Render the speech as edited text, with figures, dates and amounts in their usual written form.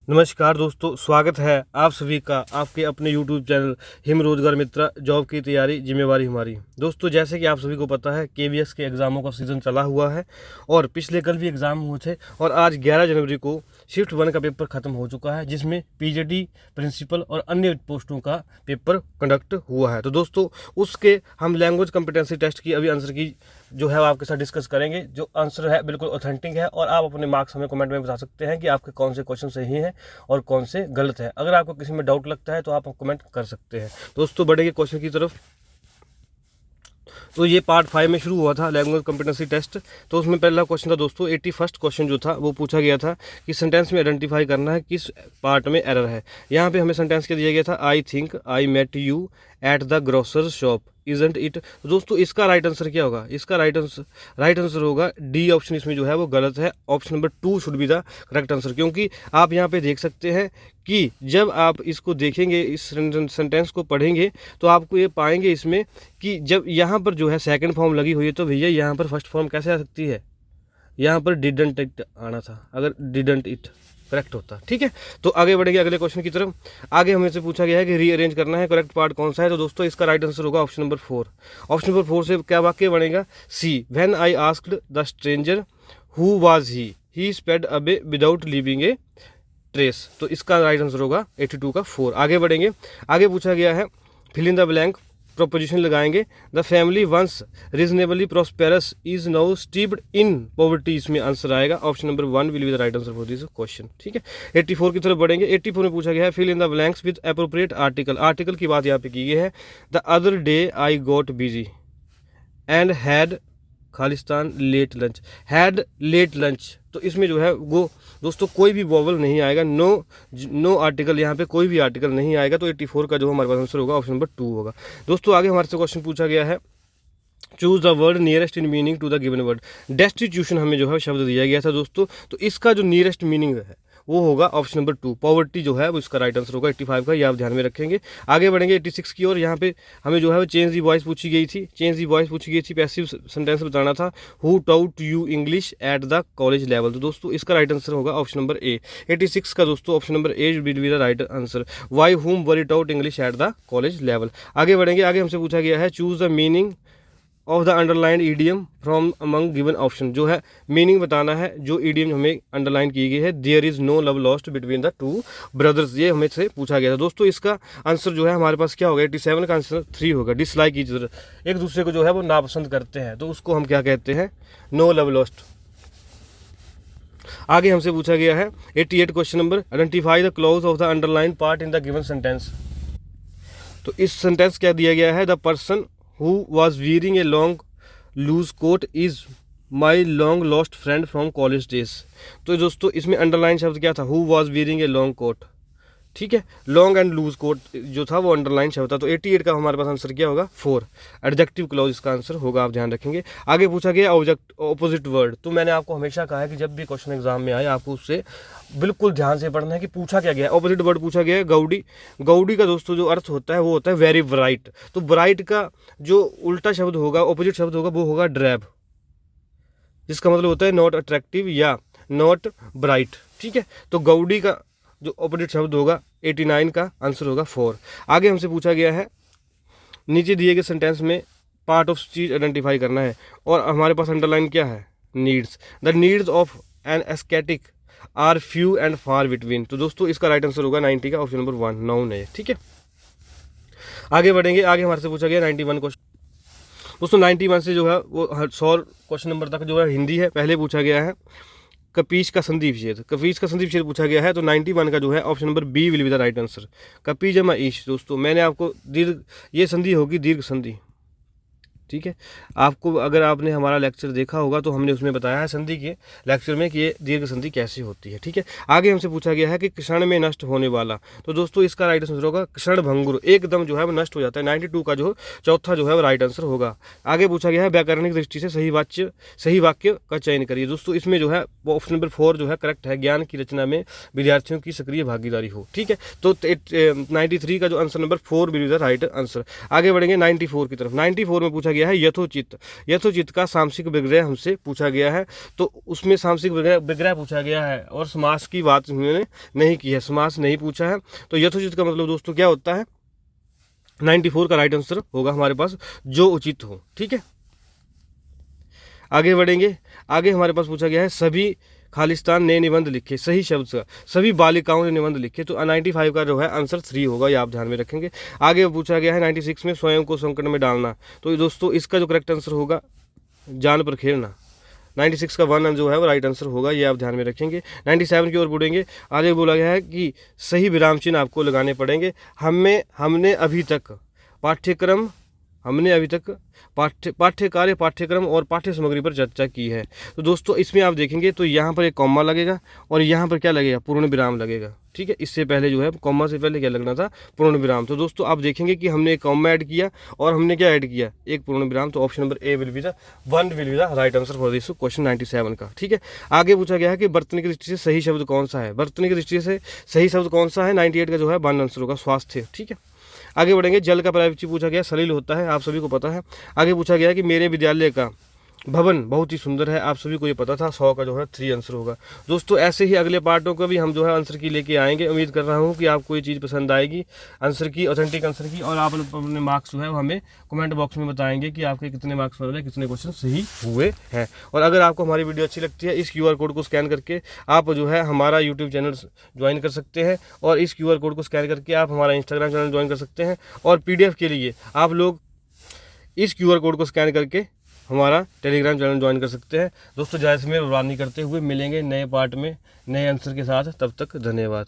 नमस्कार दोस्तों, स्वागत है आप सभी का आपके अपने YouTube चैनल हिम रोजगार मित्र जॉब की तैयारी जिम्मेवारी हमारी। दोस्तों, जैसे कि आप सभी को पता है KVS के एग्ज़ामों का सीज़न चला हुआ है और पिछले कल भी एग्ज़ाम हुए थे और आज 11 जनवरी को शिफ्ट 1 का पेपर ख़त्म हो चुका है, जिसमें PGD प्रिंसिपल और अन्य पोस्टों का पेपर कंडक्ट हुआ है। तो दोस्तों, उसके हम लैंग्वेज कॉम्पिटेंसी टेस्ट की अभी आंसर की जो है आपके साथ डिस्कस करेंगे। जो आंसर है बिल्कुल ऑथेंटिक है और आप अपने मार्क्स हमें कमेंट में बता सकते हैं कि आपके कौन से क्वेश्चन सही हैं और कौन से गलत है। अगर आपको किसी में डाउट लगता है तो आप कमेंट कर सकते हैं। दोस्तों, बढ़ेंगे क्वेश्चन की तरफ। तो ये पार्ट 5 में शुरू हुआ था लैंग्वेज कॉम्पिटेंसी टेस्ट। तो उसमें पहला क्वेश्चन था दोस्तों, 81st क्वेश्चन जो था वो पूछा गया था कि सेंटेंस में आइडेंटिफाई करना है किस पार्ट में एरर है। यहाँ पे हमें सेंटेंस क्या दिया गया था, I think I met you at the grocer shop isn't it. तो दोस्तों, इसका राइट आंसर क्या होगा? इसका राइट आंसर होगा डी ऑप्शन। इसमें जो है वो गलत है। Option number 2 should be the correct answer, क्योंकि आप यहाँ पे देख सकते हैं कि जब आप इसको देखेंगे, इस सेंटेंस को पढ़ेंगे, तो आपको ये पाएंगे इसमें कि जब यहाँ पर जो है सेकंड फॉर्म लगी हुई है, तो भैया यहाँ पर फर्स्ट फॉर्म कैसे आ सकती है? यहाँ पर डिडंट इट आना था, अगर डिडंट इट करेक्ट होता। ठीक है, तो आगे बढ़ेंगे अगले क्वेश्चन की तरफ। आगे हमें से पूछा गया है कि रीअरेंज करना है, करेक्ट पार्ट कौन सा है? तो दोस्तों, इसका राइट आंसर होगा ऑप्शन नंबर 4। ऑप्शन नंबर 4 से क्या वाक्य बनेगा? C when I asked the stranger who was he sped away without leaving a trace. तो इसका राइट आंसर होगा 82 का 4। आगे बढ़ेंगे। आगे पूछा गया है fill in the blank, preposition लगाएंगे। The family once reasonably prosperous is now steeped in poverty. इसमें आंसर आएगा option number 1 will be the right answer for this question. ठीक है, 84 की तरफ बढ़ेंगे। 84 में पूछा गया है fill in the blanks with appropriate article. Article की बात यहाँ पे की गई है। The other day I got busy and had खालिस्तान late lunch. Had late lunch, तो इसमें जो है वो दोस्तों कोई भी वोवल नहीं आएगा। नो आर्टिकल, यहाँ पे कोई भी आर्टिकल नहीं आएगा। तो 84 का जो हमारे पास आंसर होगा ऑप्शन नंबर 2 होगा। दोस्तों, आगे हमारे से क्वेश्चन पूछा गया है choose the word nearest in meaning to the given word. Destitution हमें जो है शब्द दिया गया था दोस्तों, तो इसका जो नियरेस्ट मीनिंग है वो होगा ऑप्शन नंबर 2। पॉवर्टी जो है वो इसका राइट आंसर होगा 85 का, ये आप ध्यान में रखेंगे। आगे बढ़ेंगे 86 की ओर। यहाँ पे हमें जो है वो चेंज दी वॉइस पूछी गई थी। पैसिव सेंटेंस बताना था। Who taught you English at the college level. तो दोस्तों, इसका राइट आंसर होगा ऑप्शन नंबर ए। 86 का दोस्तों option number A will be the right answer. Why whom were it out English at the college level. आगे बढ़ेंगे। आगे हमसे पूछा गया है choose the meaning of the underline idiom from among given option. जो है मीनिंग बताना है जो ईडियम हमें अंडरलाइन की गई है। There is no love lost between the two brothers, ये हमें से पूछा गया था। दोस्तों, इसका आंसर जो है हमारे पास क्या होगा? 87 का आंसर 3 होगा। डिसलाइक ईच अदर, एक दूसरे को जो है वो नापसंद करते हैं, तो उसको हम क्या कहते हैं? No love lost. आगे हमसे पूछा गया है 88 question number, identify the clause of the underline part in the given sentence. तो इस सेंटेंस क्या दिया गया है? The person who was wearing a long loose coat is my long lost friend from college days। तो दोस्तों, इसमें underline शब्द क्या था? who was wearing a long coat। ठीक है, लॉन्ग एंड लूज कोट जो था वो अंडरलाइन शब्द था। तो 88 का हमारे पास आंसर क्या होगा? 4। एडजेक्टिव क्लॉज इसका आंसर होगा, आप ध्यान रखेंगे। आगे पूछा गया ऑपोजिट वर्ड। तो मैंने आपको हमेशा कहा है कि जब भी क्वेश्चन एग्जाम में आए आपको उससे बिल्कुल ध्यान से पढ़ना है कि पूछा क्या गया है। ऑपोजिट वर्ड पूछा गया है गौडी। गौडी का दोस्तों जो अर्थ होता है वो होता है वेरी ब्राइट। तो ब्राइट का जो उल्टा शब्द होगा, ऑपोजिट शब्द होगा, वो होगा ड्रैब, जिसका मतलब होता है नॉट अट्रैक्टिव या नॉट ब्राइट। ठीक है, तो गौडी का जो ऑपोजिट शब्द होगा 89 का आंसर होगा 4। आगे हमसे पूछा गया है नीचे दिए गए सेंटेंस में पार्ट ऑफ चीज आइडेंटिफाई करना है और हमारे पास अंडरलाइन क्या है? Needs. The needs of an aesthetic are few and far between. तो दोस्तों, इसका राइट आंसर होगा 90 का ऑप्शन नंबर 1 नाउन है। ठीक है, आगे बढ़ेंगे। आगे हमारे से पूछा गया 91 क्वेश्चन। दोस्तों, 91 से जो है वो 100 क्वेश्चन नंबर तक जो है हिंदी है। पहले पूछा गया है कपीश का संधि विच्छेद। कपीश का संधि विच्छेद पूछा गया है। तो 91 का जो है option number B will be the right answer. कपी जमा ईश। दोस्तों, मैंने आपको दीर्घ, ये संधि होगी दीर्घ संधि। ठीक है, आपको अगर आपने हमारा लेक्चर देखा होगा तो हमने उसमें बताया है संधि के लेक्चर में कि ये दीर्घ संधि कैसी होती है। ठीक है, आगे हमसे पूछा गया है कि क्षण में नष्ट होने वाला। तो दोस्तों, इसका राइट आंसर होगा क्षण भंगुर, एकदम जो है वो नष्ट हो जाता है। 92 का जो चौथा जो है वो राइट आंसर होगा। आगे पूछा गया है व्याकरणिक दृष्टि से सही वाक्य का चयन करिए। दोस्तों, इसमें जो है वो ऑप्शन नंबर 4 जो है करेक्ट है। ज्ञान की रचना में विद्यार्थियों की सक्रिय भागीदारी हो। ठीक है, तो 93 का जो answer number 4 will be the right answer. आगे बढ़ेंगे 94 की तरफ। 94 में पूछा गया है यथोचित। यथोचित का सामसिक विग्रह हमसे पूछा गया है, तो उसमें सामसिक विग्रह पूछा गया है और समास की बात उन्होंने नहीं की है, समास नहीं पूछा है। तो यथोचित का मतलब दोस्तों क्या होता है, 94 का राइट आंसर होगा हमारे पास, जो उचित हो। ठीक है, आगे बढ़ेंगे। आगे हमारे पास पूछा गया है सभी खालिस्तान ने निबंध लिखे, सही शब्द का सभी बालिकाओं ने निबंध लिखे, तो 95 का जो है आंसर 3 होगा, ये आप ध्यान में रखेंगे। आगे पूछा गया है 96 में स्वयं को संकट में डालना, तो दोस्तों इसका जो करेक्ट आंसर होगा जान पर खेलना। 96 का 1 जो है वो राइट आंसर होगा, ये आप ध्यान में रखेंगे। 97 की ओर बढ़ेंगे। आगे बोला गया है कि सही विराम चिन्ह आपको लगाने पड़ेंगे। हमने अभी तक पाठ्य कार्य, पाठ्यक्रम और पाठ्य सामग्री पर चर्चा की है। तो दोस्तों इसमें आप देखेंगे तो यहाँ पर एक कॉमा लगेगा और यहाँ पर क्या लगेगा, पूर्ण विराम लगेगा। ठीक है, इससे पहले जो है कॉमा से पहले क्या लगना था, पूर्ण विराम। तो दोस्तों आप देखेंगे कि हमने एक कॉमा ऐड किया और हमने क्या ऐड किया, एक पूर्ण विराम। तो option number A will be the right answer for this question 97 का। ठीक है, आगे पूछा गया है कि बर्तन की दृष्टि से सही शब्द कौन सा है। बर्तन की दृष्टि से सही शब्द कौन सा है, 98 का जो है 1 आंसर होगा, स्वास्थ्य। ठीक है, आगे बढ़ेंगे। जल का पर्यायवाची पूछा गया, सलील होता है, आप सभी को पता है। आगे पूछा गया कि मेरे विद्यालय का भवन बहुत ही सुंदर है, आप सभी को ये पता था, 100 का जो है 3 आंसर होगा। दोस्तों ऐसे ही अगले पार्टों को भी हम जो है आंसर की लेके आएंगे। उम्मीद कर रहा हूँ कि आपको ये चीज़ पसंद आएगी, आंसर की, ऑथेंटिक आंसर की, और आप अपने मार्क्स जो है वो हमें कमेंट बॉक्स में बताएंगे कि आपके कितने मार्क्स बन रहे, कितने क्वेश्चन सही हुए हैं। और अगर आपको हमारी वीडियो अच्छी लगती है, इस QR कोड को स्कैन करके आप जो है हमारा यूट्यूब चैनल ज्वाइन कर सकते हैं, और इस QR कोड को स्कैन करके आप हमारा इंस्टाग्राम चैनल ज्वाइन कर सकते हैं। और PDF के लिए आप लोग इस QR कोड को स्कैन करके हमारा टेलीग्राम चैनल ज्वाइन कर सकते हैं। दोस्तों ज़्यादा समय बर्बाद नहीं करते हुए मिलेंगे नए पार्ट में नए आंसर के साथ, तब तक धन्यवाद।